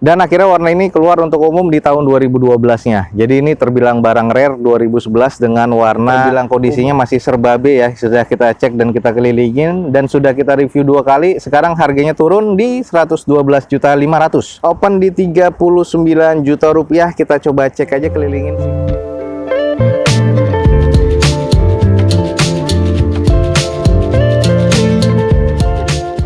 Dan akhirnya warna ini keluar untuk umum di tahun 2012-nya. Jadi ini terbilang barang rare 2011 dengan warna terbilang kondisinya masih serba B ya. Sudah kita cek dan kita kelilingin dan sudah kita review 2 kali. Sekarang harganya turun di 112.500.000. Open di 39 juta rupiah. Kita coba cek aja kelilingin.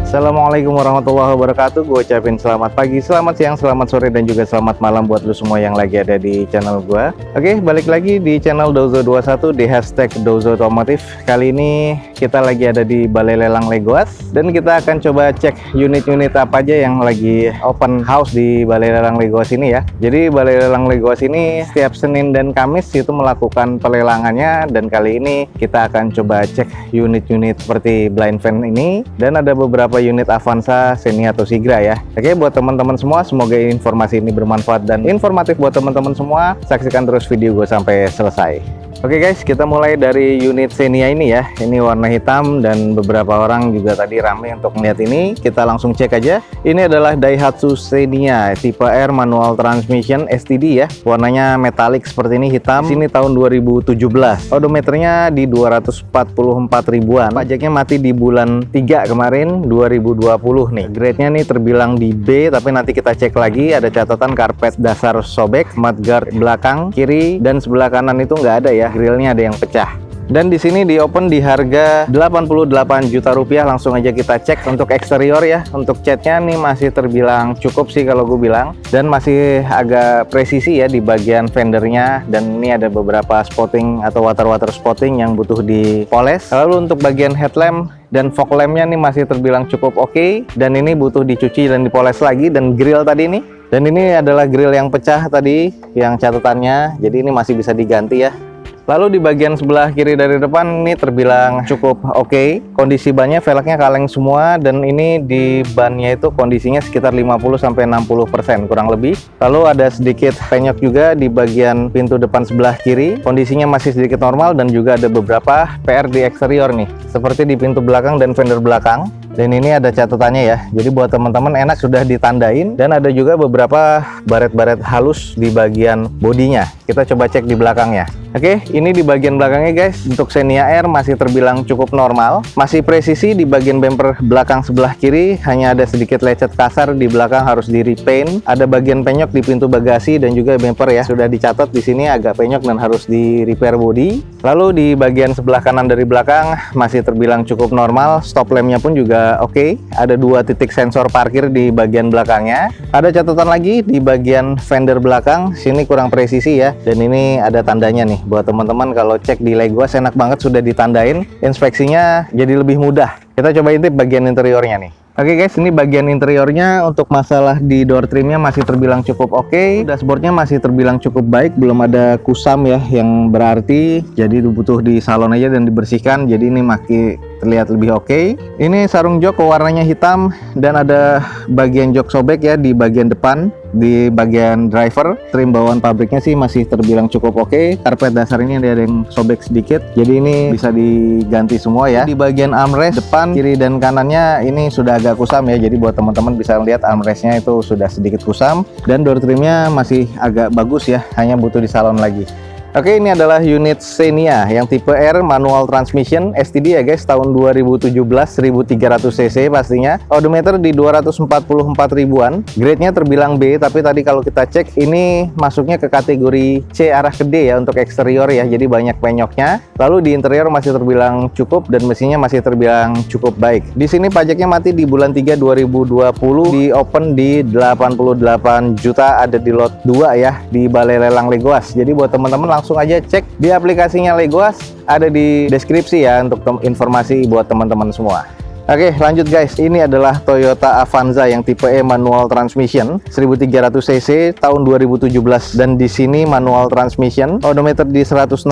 Assalamualaikum warahmatullahi wabarakatuh. Gue ucapin selamat pagi, selamat siang, selamat sore, dan juga selamat malam buat lu semua yang lagi ada di channel gue. Oke, balik lagi di channel Dozo21 di hashtag Dozo Otomotif. Kali ini kita lagi ada di Balai Lelang Legoas dan kita akan coba cek unit-unit apa aja yang lagi open house di Balai Lelang Legoas ini ya. Jadi Balai Lelang Legoas ini setiap Senin dan Kamis itu melakukan pelelangannya, dan kali ini kita akan coba cek unit-unit seperti blind van ini, dan ada beberapa unit Avanza, Xenia atau Sigra ya. Oke, buat teman-teman semua, semoga informasi ini bermanfaat dan informatif buat teman-teman semua. Saksikan terus video gue sampai selesai. Oke guys, kita mulai dari unit Xenia ini ya. Ini warna hitam dan beberapa orang juga tadi rame untuk melihat ini. Kita langsung cek aja. Ini adalah Daihatsu Xenia tipe R manual transmission STD ya. Warnanya metalik seperti ini, hitam. Sini tahun 2017. Odometernya di 244 ribuan. Pajaknya mati di bulan 3 kemarin 2020 nih. Grade-nya nih terbilang di B, tapi nanti kita cek lagi. Ada catatan karpet dasar sobek, mudguard belakang kiri dan sebelah kanan itu nggak ada ya. Grillnya ada yang pecah. Dan di sini di open di harga 88 juta rupiah. Langsung aja kita cek untuk eksterior ya. Untuk catnya nih masih terbilang cukup sih kalau gue bilang, dan masih agak presisi ya di bagian fendernya. Dan ini ada beberapa spotting atau water spotting yang butuh dipoles. Lalu untuk bagian headlamp dan fog lampnya nih masih terbilang cukup oke, dan ini butuh dicuci dan dipoles lagi. Dan grill tadi nih, dan ini adalah grill yang pecah tadi yang catatannya, jadi ini masih bisa diganti ya. Lalu di bagian sebelah kiri dari depan ini terbilang cukup oke. Kondisi bannya velgnya kaleng semua, dan ini di bannya itu kondisinya sekitar 50-60% kurang lebih. Lalu ada sedikit penyok juga di bagian pintu depan sebelah kiri. Kondisinya masih sedikit normal, dan juga ada beberapa PR di eksterior nih, seperti di pintu belakang dan fender belakang. Dan ini ada catatannya ya. Jadi buat teman-teman enak sudah ditandain, dan ada juga beberapa baret-baret halus di bagian bodinya. Kita coba cek di belakangnya. Oke, ini di bagian belakangnya guys. Untuk Xenia R masih terbilang cukup normal, masih presisi di bagian bumper belakang sebelah kiri. Hanya ada sedikit lecet kasar di belakang, harus di repaint. Ada bagian penyok di pintu bagasi dan juga bumper ya. Sudah dicatat di sini agak penyok dan harus di repair body. Lalu di bagian sebelah kanan dari belakang masih terbilang cukup normal. Stop lampnya pun juga oke. Ada 2 titik sensor parkir di bagian belakangnya. Ada catatan lagi di bagian fender belakang. Sini kurang presisi ya. Dan ini ada tandanya nih. Buat teman-teman kalau cek di Legoas enak banget sudah ditandain. Inspeksinya jadi lebih mudah. Kita coba intip bagian interiornya nih. Oke guys, ini bagian interiornya. Untuk masalah di door trimnya masih terbilang cukup oke. Dashboardnya masih terbilang cukup baik, belum ada kusam ya yang berarti. Jadi butuh di salon aja dan dibersihkan. Jadi ini masih terlihat lebih oke. Ini sarung jok warnanya hitam, dan ada bagian jok sobek ya di bagian depan. Di bagian driver, trim bawaan pabriknya sih masih terbilang cukup oke. Karpet dasar ini ada yang sobek sedikit, jadi ini bisa diganti semua ya. Di bagian armrest depan, kiri dan kanannya ini sudah agak kusam ya. Jadi buat teman-teman bisa lihat armrestnya itu sudah sedikit kusam, dan door trimnya masih agak bagus ya, hanya butuh di salon lagi. Oke, ini adalah unit Xenia yang tipe R manual transmission STD ya guys, tahun 2017, 1300 cc pastinya. Odometer di 244 ribuan. Grade-nya terbilang B, tapi tadi kalau kita cek ini masuknya ke kategori C arah ke D ya untuk eksterior ya, jadi banyak penyoknya. Lalu di interior masih terbilang cukup, dan mesinnya masih terbilang cukup baik. Di sini pajaknya mati di bulan 3 2020, di open di 88 juta, ada di lot 2 ya di Balai Lelang Legoas. Jadi buat teman-teman langsung aja cek di aplikasinya Legoas, ada di deskripsi ya untuk informasi buat teman-teman semua. Oke, lanjut guys. Ini adalah Toyota Avanza yang tipe E manual transmission 1300 cc tahun 2017, dan di sini manual transmission. Odometer di 168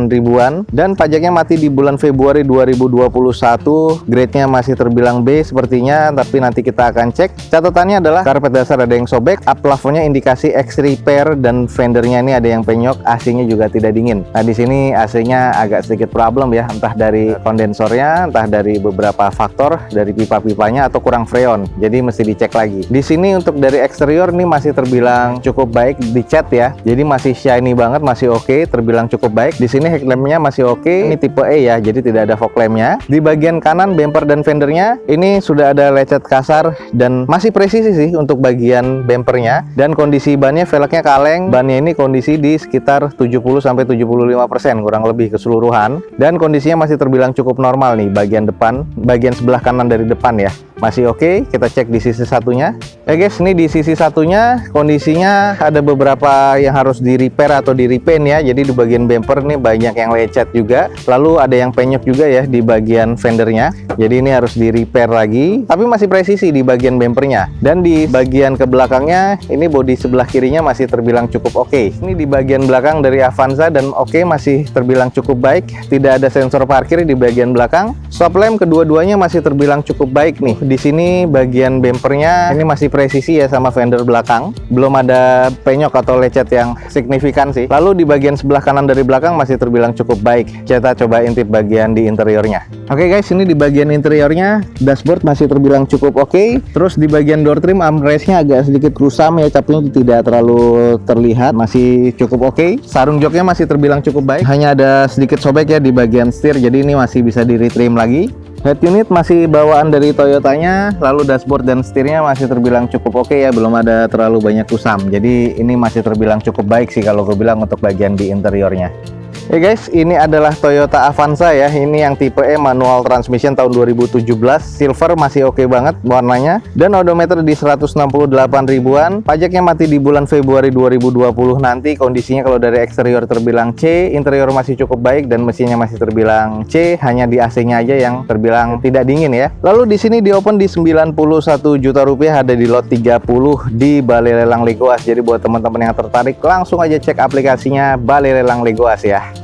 ribuan, dan pajaknya mati di bulan Februari 2021. Grade-nya masih terbilang B sepertinya, tapi nanti kita akan cek. Catatannya adalah karpet dasar ada yang sobek, up plafonnya indikasi X repair, dan fendernya ini ada yang penyok. AC-nya juga tidak dingin. Nah, di sini AC-nya agak sedikit problem ya, entah dari kondensornya, entah dari beberapa beberapa faktor dari pipa-pipanya atau kurang freon, jadi mesti dicek lagi. Di sini untuk dari eksterior nih masih terbilang cukup baik, dicat ya, jadi masih shiny banget, masih oke, terbilang cukup baik. Di sini headlampnya masih oke, ini tipe E ya, jadi tidak ada fog lampnya. Di bagian kanan bumper dan fendernya ini sudah ada lecet kasar dan masih presisi sih untuk bagian bumpernya. Dan kondisi bannya, velgnya kaleng, bannya ini kondisi di sekitar 70-75% kurang lebih keseluruhan, dan kondisinya masih terbilang cukup normal nih. Bagian depan, bagian sebelah kanan dari depan ya, masih oke. Kita cek di sisi satunya ya guys. Ini di sisi satunya kondisinya ada beberapa yang harus di repair atau di repaint ya. Jadi di bagian bumper nih banyak yang lecet juga, lalu ada yang penyok juga ya di bagian fendernya, jadi ini harus di repair lagi, tapi masih presisi di bagian bumpernya. Dan di bagian ke belakangnya ini bodi sebelah kirinya masih terbilang cukup oke. Ini di bagian belakang dari Avanza dan oke, masih terbilang cukup baik, tidak ada sensor parkir di bagian belakang. Stop lamp kedua-duanya masih terbilang cukup baik nih. Di sini bagian bumpernya ini masih presisi ya sama fender belakang, belum ada penyok atau lecet yang signifikan sih. Lalu di bagian sebelah kanan dari belakang masih terbilang cukup baik. Kita coba intip bagian di interiornya. Oke guys, ini di bagian interiornya dashboard masih terbilang cukup oke. Terus di bagian door trim armrestnya agak sedikit kusam ya, tapi tidak terlalu terlihat, masih cukup oke. Sarung joknya masih terbilang cukup baik, hanya ada sedikit sobek ya di bagian setir, jadi ini masih bisa di retrim lagi. Head unit masih bawaan dari Toyotanya, lalu dashboard dan setirnya masih terbilang cukup oke ya, belum ada terlalu banyak kusam. Jadi ini masih terbilang cukup baik sih kalau gue bilang untuk bagian di interiornya. Ya guys, ini adalah Toyota Avanza ya. Ini yang tipe E manual transmission tahun 2017, silver, masih oke banget warnanya, dan odometer di 168 ribuan. Pajaknya mati di bulan Februari 2020 nanti. Kondisinya kalau dari eksterior terbilang C, interior masih cukup baik, dan mesinnya masih terbilang C, hanya di AC-nya aja yang terbilang tidak dingin ya. Lalu di sini di open di 91 juta rupiah, ada di lot 30 di Balai Lelang Legoas. Jadi buat teman-teman yang tertarik langsung aja cek aplikasinya Balai Lelang Legoas ya.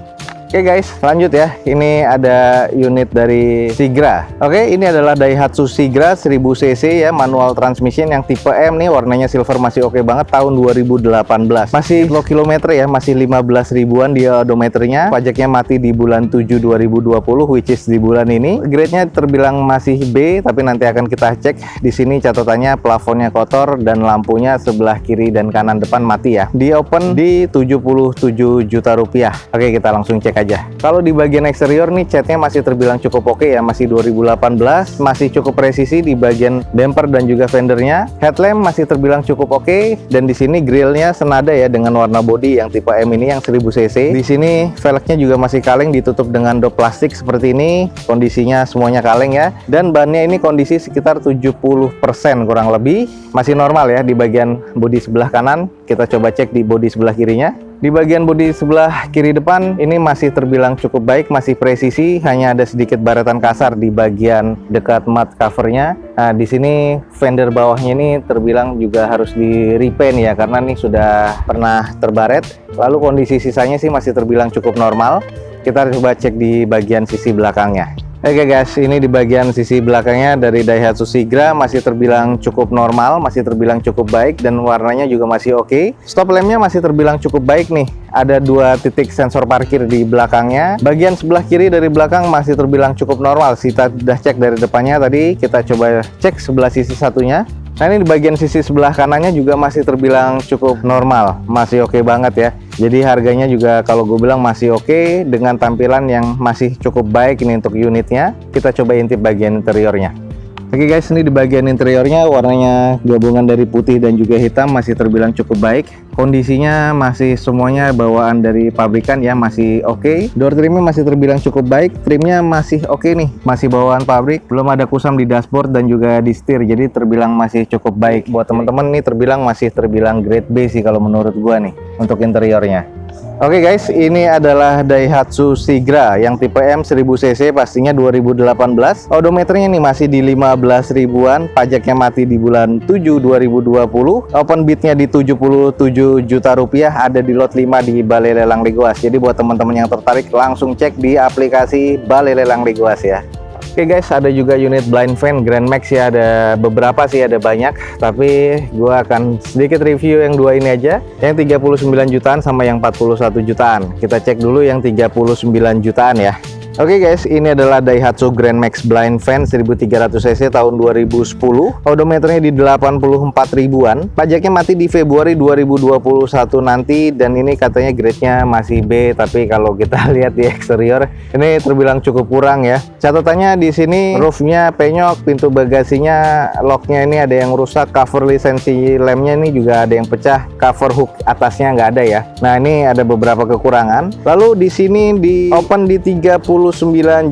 Oke guys, lanjut ya. Ini ada unit dari Sigra. Oke, ini adalah Daihatsu Sigra 1000 cc ya, manual transmission yang tipe M nih, warnanya silver, masih oke banget, tahun 2018. Masih low kilometer ya, masih 15 ribuan dia odometernya. Pajaknya mati di bulan 7 2020, which is di bulan ini. Grade-nya terbilang masih B, tapi nanti akan kita cek. Di sini catatannya plafonnya kotor dan lampunya sebelah kiri dan kanan depan mati ya. Di open di 77 juta rupiah. Oke, kita langsung cek aja. Kalau di bagian eksterior nih catnya masih terbilang cukup oke ya, masih 2018, masih cukup presisi di bagian bumper dan juga fendernya. Headlamp masih terbilang cukup oke, dan di sini grillnya senada ya dengan warna body yang tipe M ini yang 1000 cc. Di sini velgnya juga masih kaleng, ditutup dengan dop plastik seperti ini. Kondisinya semuanya kaleng ya, dan bannya ini kondisi sekitar 70% kurang lebih, masih normal ya di bagian bodi sebelah kanan. Kita coba cek di bodi sebelah kirinya. Di bagian bodi sebelah kiri depan ini masih terbilang cukup baik, masih presisi, hanya ada sedikit baretan kasar di bagian dekat mat covernya. Nah, di sini fender bawahnya ini terbilang juga harus di repaint ya, karena nih sudah pernah terbaret. Lalu kondisi sisanya sih masih terbilang cukup normal. Kita coba cek di bagian sisi belakangnya. Oke guys, ini di bagian sisi belakangnya dari Daihatsu Sigra masih terbilang cukup normal, masih terbilang cukup baik, dan warnanya juga masih oke. Stop lampnya masih terbilang cukup baik nih. Ada 2 titik sensor parkir di belakangnya. Bagian sebelah kiri dari belakang masih terbilang cukup normal. Kita sudah cek dari depannya tadi, kita coba cek sebelah sisi satunya. Nah, ini di bagian sisi sebelah kanannya juga masih terbilang cukup normal, masih oke banget ya. Jadi harganya juga kalau gue bilang masih oke, dengan tampilan yang masih cukup baik ini untuk unitnya. Kita coba intip bagian interiornya. Oke guys, ini di bagian interiornya warnanya gabungan dari putih dan juga hitam, masih terbilang cukup baik. Kondisinya masih semuanya bawaan dari pabrikan ya, masih oke. Door trimnya masih terbilang cukup baik, trimnya masih oke nih, masih bawaan pabrik, belum ada kusam di dashboard dan juga di setir, jadi terbilang masih cukup baik. Buat teman-teman nih masih terbilang grade B sih kalau menurut gua nih untuk interiornya. Oke guys, ini adalah Daihatsu Sigra yang tipe M 1000 cc, pastinya 2018. Odometernya nih masih di 15 ribuan, pajaknya mati di bulan 7 2020. Open bidnya di 77 juta rupiah, ada di lot 5 di Balai Lelang Legoas. Jadi buat teman-teman yang tertarik langsung cek di aplikasi Balai Lelang Legoas ya. Oke guys, ada juga unit blind fan Grand Max ya, ada beberapa sih, ada banyak, tapi gua akan sedikit review yang 2 ini aja, yang 39 jutaan sama yang 41 jutaan. Kita cek dulu yang 39 jutaan ya. Oke guys, ini adalah Daihatsu Grand Max Blind Fan 1300 cc tahun 2010. Odometernya di 84 ribuan. Pajaknya mati di Februari 2021 nanti, dan ini katanya grade-nya masih B, tapi kalau kita lihat di eksterior ini terbilang cukup kurang ya. Catatannya di sini roof-nya penyok, pintu bagasinya, lock-nya ini ada yang rusak, cover lisensi lemnya ini juga ada yang pecah, cover hook atasnya nggak ada ya. Nah, ini ada beberapa kekurangan. Lalu di sini di open di 39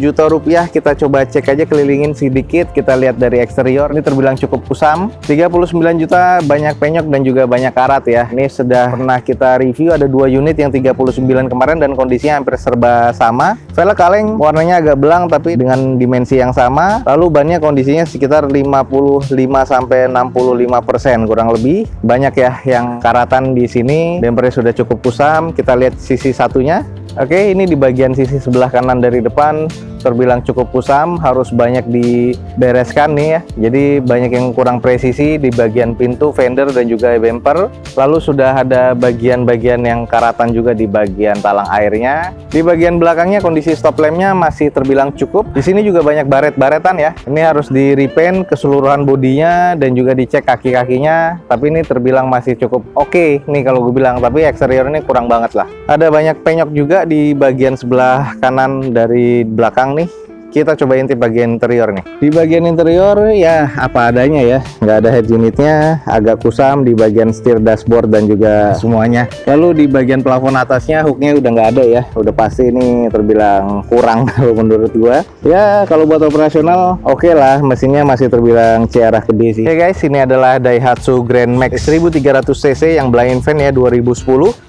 juta rupiah. Kita coba cek aja, kelilingin sedikit, kita lihat dari eksterior. Ini terbilang cukup kusam. 39 juta, banyak penyok dan juga banyak karat ya. Ini sudah pernah kita review, ada 2 unit yang 39 kemarin dan kondisinya hampir serba sama. Velg kaleng warnanya agak belang tapi dengan dimensi yang sama. Lalu bannya kondisinya sekitar 55 sampai 65% kurang lebih. Banyak ya yang karatan di sini. Bempernya sudah cukup kusam. Kita lihat sisi satunya. Oke, ini di bagian sisi sebelah kanan dari depan terbilang cukup kusam, harus banyak dibereskan nih ya. Jadi banyak yang kurang presisi di bagian pintu, fender dan juga bumper. Lalu sudah ada bagian-bagian yang karatan juga di bagian talang airnya. Di bagian belakangnya kondisi stop lampnya masih terbilang cukup. Di sini juga banyak baret-baretan ya. Ini harus di repaint keseluruhan bodinya dan juga dicek kaki-kakinya. Tapi ini terbilang masih cukup oke nih kalau gue bilang. Tapi eksterior ini kurang banget lah. Ada banyak penyok juga di bagian sebelah kanan dari belakang nih. Kita coba intip bagian interior nih. Di bagian interior ya apa adanya ya, nggak ada head unitnya, agak kusam di bagian setir, dashboard dan juga semuanya. Lalu di bagian plafon atasnya hooknya udah nggak ada ya, udah pasti ini terbilang kurang kalau menurut gua. Ya kalau buat operasional oke lah, mesinnya masih terbilang C-arah gede sih. Oke guys, ini adalah Daihatsu Grand Max 1300 cc yang blind fan ya 2010.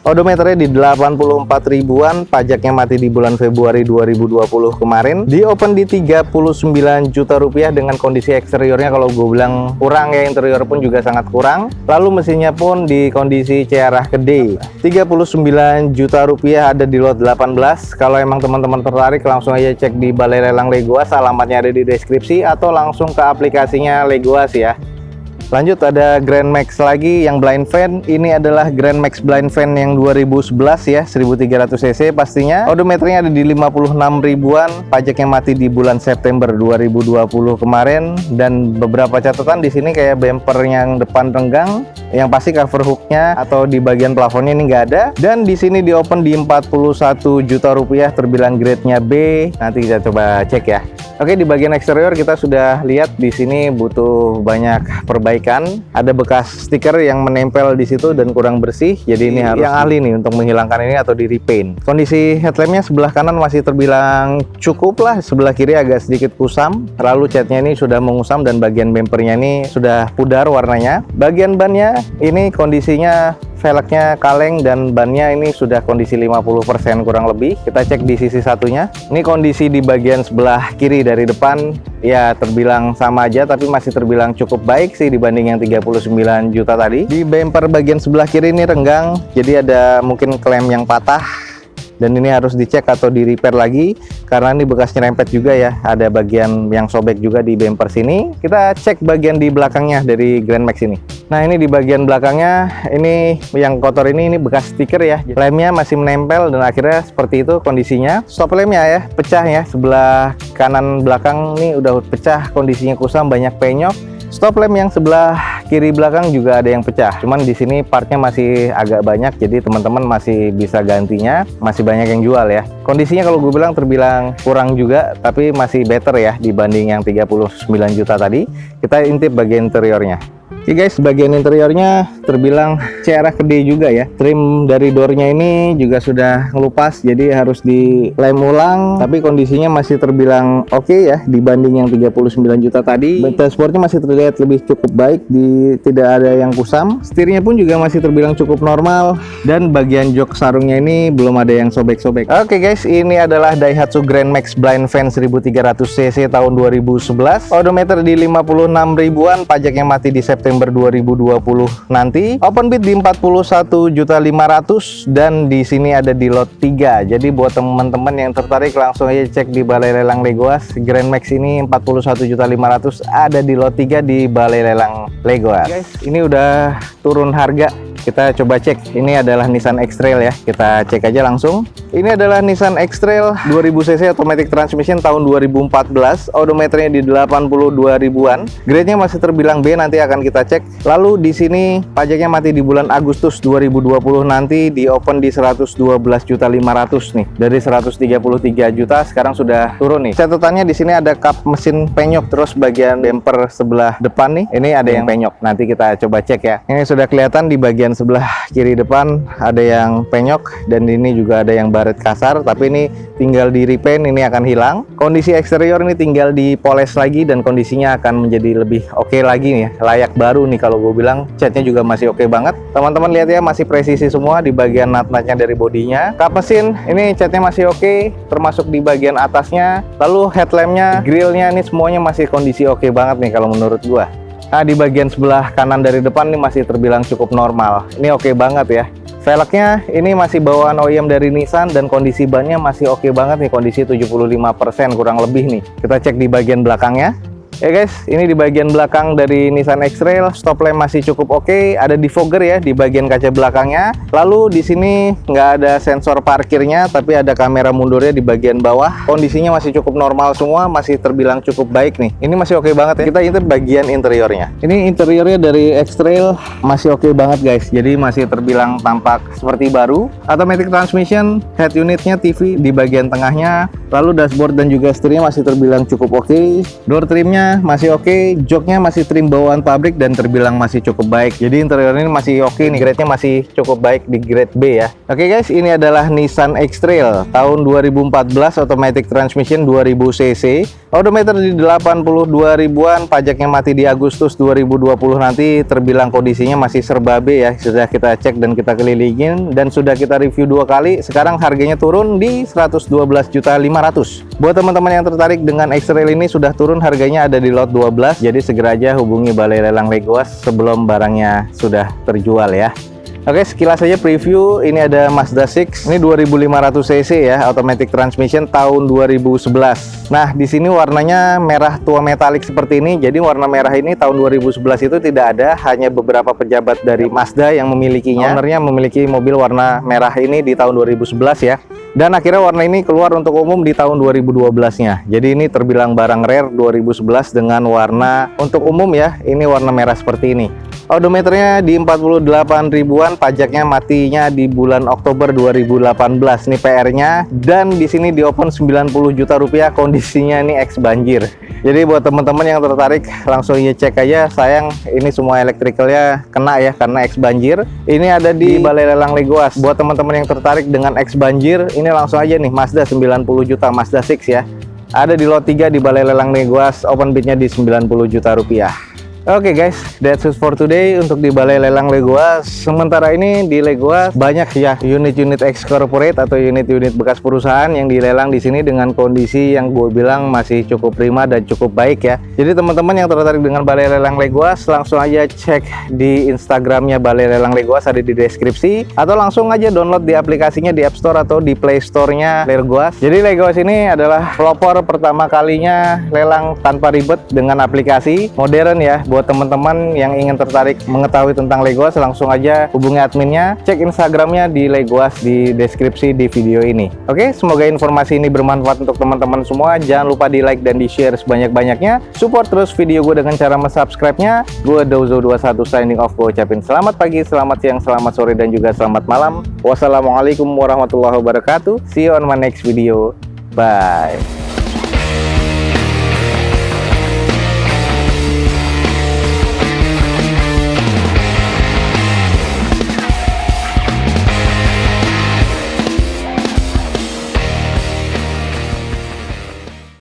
Odometernya di 84 ribuan, pajaknya mati di bulan Februari 2020 kemarin. Di open di 39 juta rupiah dengan kondisi eksteriornya kalau gue bilang kurang ya, interior pun juga sangat kurang. Lalu mesinnya pun di kondisi C-arah gede. 39 juta rupiah, ada di lot 18. Kalau emang teman-teman tertarik langsung aja cek di Balai Lelang Legoas, alamatnya ada di deskripsi, atau langsung ke aplikasinya Legoas ya. Lanjut ada Grand Max lagi yang blind fan. Ini adalah Grand Max blind fan yang 2011 ya, 1300 cc pastinya. Odometernya ada di 56 ribuan, pajaknya mati di bulan September 2020 kemarin, dan beberapa catatan di sini kayak bumper yang depan renggang, yang pasti cover hooknya atau di bagian plafonnya ini nggak ada. Dan di sini di open di 41 juta rupiah, terbilang grade-nya B. Nanti kita coba cek ya. Oke, di bagian eksterior kita sudah lihat di sini butuh banyak perbaikan. Ada bekas stiker yang menempel di situ dan kurang bersih. Jadi ini harus yang ahli nih untuk menghilangkan ini atau di repaint. Kondisi headlampnya sebelah kanan masih terbilang cukup lah, sebelah kiri agak sedikit kusam. Lalu catnya ini sudah mengusam dan bagian bumpernya ini sudah pudar warnanya. Bagian bannya ini kondisinya velgnya kaleng dan bannya ini sudah kondisi 50% kurang lebih. Kita cek di sisi satunya. Ini kondisi di bagian sebelah kiri dari depan ya terbilang sama aja, tapi masih terbilang cukup baik sih dibanding yang 39 juta tadi. Di bumper bagian sebelah kiri ini renggang, jadi ada mungkin klem yang patah. Dan ini harus dicek atau di repair lagi karena ini bekas nyerempet juga ya, ada bagian yang sobek juga di bumper sini. Kita cek bagian di belakangnya dari Grand Max ini. Nah, ini di bagian belakangnya ini yang kotor ini bekas stiker ya, lemnya masih menempel dan akhirnya seperti itu kondisinya. Stop lemnya ya pecah ya, sebelah kanan belakang ini udah pecah, kondisinya kusam, banyak penyok. Stop lamp yang sebelah kiri belakang juga ada yang pecah. Cuman di sini partnya masih agak banyak, jadi teman-teman masih bisa gantinya. Masih banyak yang jual ya. Kondisinya kalau gue bilang terbilang kurang juga, tapi masih better ya dibanding yang 39 juta tadi. Kita intip bagian interiornya. Oke guys, bagian interiornya terbilang C-arah gede juga ya. Trim dari doornya ini juga sudah ngelupas, jadi harus dilem ulang. Tapi kondisinya masih terbilang oke ya dibanding yang 39 juta tadi. Dashboardnya masih terlihat lebih cukup baik, tidak ada yang kusam. Setirnya pun juga masih terbilang cukup normal. Dan bagian jok sarungnya ini belum ada yang sobek-sobek. Oke guys, ini adalah Daihatsu Grand Max Blind Fan 1300 cc tahun 2011. Odometer di 56 ribuan, pajaknya mati di September 2020 nanti. Open bid di 41.500.000 dan di sini ada di lot 3. Jadi buat teman-teman yang tertarik langsung aja cek di Balai Lelang Legoas. Grand Max ini 41.500.000 ada di lot 3 di Balai Lelang Legoas. Guys, ini udah turun harga. Kita coba cek. Ini adalah Nissan X-Trail ya. Kita cek aja langsung. Ini adalah Nissan X-Trail 2000 cc automatic transmission tahun 2014. Odometernya di 82 ribuan. Grade-nya masih terbilang B, nanti akan kita cek. Lalu di sini pajaknya mati di bulan Agustus 2020, nanti di open di 112.500.000 nih. Dari 133 juta sekarang sudah turun nih. Catatannya di sini ada kap mesin penyok, terus bagian bumper sebelah depan nih. Ini ada yang penyok. Nanti kita coba cek ya. Ini sudah kelihatan di bagian sebelah kiri depan ada yang penyok, dan ini juga ada yang baret kasar, tapi ini tinggal di repaint, ini akan hilang. Kondisi eksterior ini tinggal dipoles lagi dan kondisinya akan menjadi lebih oke lagi nih, layak baru nih kalau gue bilang. Catnya juga masih oke banget. Teman-teman lihat ya, masih presisi semua di bagian nut-nutnya dari bodinya. Kap mesin ini catnya masih oke, termasuk di bagian atasnya. Lalu headlampnya, grillnya ini semuanya masih kondisi oke banget nih kalau menurut gue. Nah, di bagian sebelah kanan dari depan ini masih terbilang cukup normal. Ini oke banget ya. Velgnya ini masih bawaan OEM dari Nissan dan kondisi bannya masih oke banget nih, kondisi 75% kurang lebih nih. Kita cek di bagian belakangnya. Ya guys, ini di bagian belakang dari Nissan X-Trail, stop lamp masih cukup oke, ada defogger ya di bagian kaca belakangnya. Lalu di sini nggak ada sensor parkirnya, tapi ada kamera mundurnya di bagian bawah. Kondisinya masih cukup normal semua, masih terbilang cukup baik nih. Ini masih oke banget ya. Kita intip bagian interiornya. Ini interiornya dari X-Trail masih oke banget guys. Jadi masih terbilang tampak seperti baru. Automatic transmission, head unitnya, TV di bagian tengahnya. Lalu dashboard dan juga setirnya masih terbilang cukup oke. Door trimnya masih oke, joknya masih trim bawaan pabrik dan terbilang masih cukup baik. Jadi interior ini masih oke nih, grade-nya masih cukup baik di grade B ya. Oke guys, ini adalah Nissan X-Trail tahun 2014, automatic transmission 2000 cc. Odometer di 82 ribuan, pajaknya mati di Agustus 2020, nanti terbilang kondisinya masih serba B ya. Sudah kita cek dan kita kelilingin dan sudah kita review 2 kali. Sekarang harganya turun di 112.500.000. Buat teman-teman yang tertarik dengan X-Trail ini, sudah turun harganya, ada di lot 12. Jadi segera aja hubungi Balai Lelang Legoas sebelum barangnya sudah terjual ya. Oke, sekilas saja preview. Ini ada Mazda 6. Ini 2500 cc ya, automatic transmission tahun 2011. Nah, di sini warnanya merah tua metalik seperti ini. Jadi warna merah ini tahun 2011 itu tidak ada, hanya beberapa pejabat dari Mazda yang memilikinya. Ownernya memiliki mobil warna merah ini di tahun 2011 ya. Dan akhirnya warna ini keluar untuk umum di tahun 2012-nya. Jadi ini terbilang barang rare 2011 dengan warna untuk umum ya. Ini warna merah seperti ini. Odometernya di 48 ribuan, pajaknya matinya di bulan Oktober 2018. Ini PR-nya, dan di sini di open 90 juta rupiah, kondisinya ini ex banjir. Jadi buat teman-teman yang tertarik langsung aja cek aja. Sayang ini semua elektrikalnya kena ya karena ex banjir. Ini ada di Balai Lelang Legoas. Buat teman-teman yang tertarik dengan ex banjir, ini langsung aja nih, Mazda 90 juta, Mazda 6 ya. Ada di lot 3 di Balai Lelang Legoas, open bidnya di 90 juta rupiah. Oke guys, that's it for today untuk di Balai Lelang Legoas. Sementara ini di Legoas banyak ya unit-unit ex corporate atau unit-unit bekas perusahaan yang dilelang di sini dengan kondisi yang gue bilang masih cukup prima dan cukup baik ya. Jadi teman-teman yang tertarik dengan Balai Lelang Legoas, langsung aja cek di Instagramnya Balai Lelang Legoas, ada di deskripsi, atau langsung aja download di aplikasinya di App Store atau di Play Store-nya Legoas. Jadi Legoas ini adalah pelopor pertama kalinya lelang tanpa ribet dengan aplikasi modern ya. Buat teman-teman yang ingin tertarik mengetahui tentang Legoas, langsung aja hubungi adminnya, cek Instagramnya di Legoas di deskripsi di video ini. Oke, semoga informasi ini bermanfaat untuk teman-teman semua. Jangan lupa di like dan di share sebanyak-banyaknya. Support terus video gue dengan cara subscribe-nya. Gue Dozo21 signing off. Gue ucapin selamat pagi, selamat siang, selamat sore, dan juga selamat malam. Wassalamualaikum warahmatullahi wabarakatuh. See you on my next video. Bye.